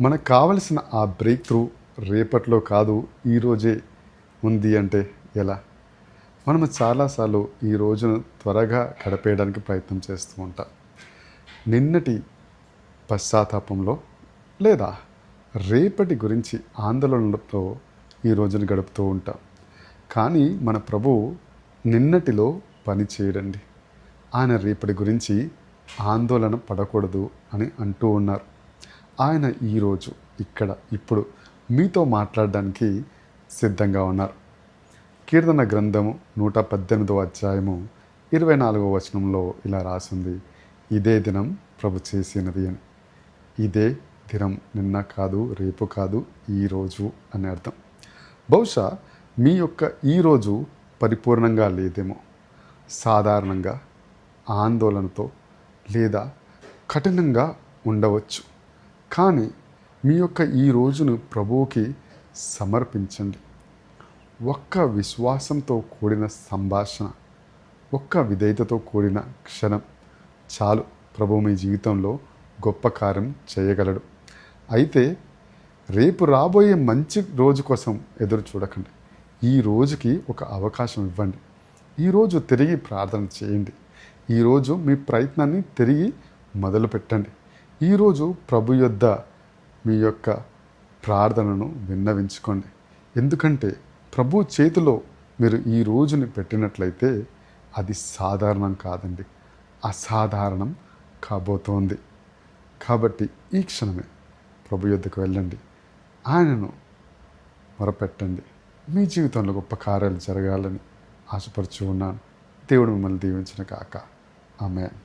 మనకు కావలసిన ఆ బ్రేక్ త్రూ రేపట్లో కాదు, ఈరోజే ఉంది అంటే ఎలా? మనము చాలాసార్లు ఈ రోజును త్వరగా గడిపేయడానికి ప్రయత్నం చేస్తూ ఉంటాం. నిన్నటి పశ్చాత్తాపంలో లేదా రేపటి గురించి ఆందోళనలతో ఈ రోజును గడుపుతూ ఉంటాం. కానీ మన ప్రభువు నిన్నటిలో పని చేయడండి. ఆయన రేపటి గురించి ఆందోళన పడకూడదు అని అంటూ ఉన్నారు. ఆయన ఈరోజు ఇక్కడ ఇప్పుడు మీతో మాట్లాడడానికి సిద్ధంగా ఉన్నారు. కీర్తన గ్రంథము 118వ అధ్యాయము 24వ వచనంలో ఇలా రాసింది, ఇదే దినం ప్రభు చేసినది అని. ఇదే దినం నిన్న కాదు, రేపు కాదు, ఈరోజు అని అర్థం. బహుశా మీ యొక్క ఈరోజు పరిపూర్ణంగా లేదేమో. సాధారణంగా ఆందోళనతో లేదా కఠినంగా ఉండవచ్చు. కానీ మీ యొక్క ఈ రోజును ప్రభువుకి సమర్పించండి. ఒక్క విశ్వాసంతో కూడిన సంభాషణ, ఒక్క విధేయతతో కూడిన క్షణం చాలు, ప్రభువు మీ జీవితంలో గొప్ప కార్యం చేయగలడు. అయితే రేపు రాబోయే మంచి రోజు కోసం ఎదురు చూడకండి. ఈ రోజుకి ఒక అవకాశం ఇవ్వండి. ఈరోజు తిరిగి ప్రార్థన చేయండి. ఈరోజు మీ ప్రయత్నాన్ని తిరిగి మొదలు పెట్టండి. ఈరోజు ప్రభు యొద్ద మీ యొక్క ప్రార్థనను విన్నవించుకోండి. ఎందుకంటే ప్రభు చేతిలో మీరు ఈ రోజుని పెట్టినట్లయితే అది సాధారణం కాదండి, అసాధారణం కాబోతోంది. కాబట్టి ఈ క్షణమే ప్రభు యొద్దకు వెళ్ళండి, ఆయనను మొరపెట్టండి. మీ జీవితంలో గొప్ప కార్యాలు జరగాలని ఆశపరుచు ఉన్నాను. దేవుడు మిమ్మల్ని దీవించిన కాక. ఆమేన్.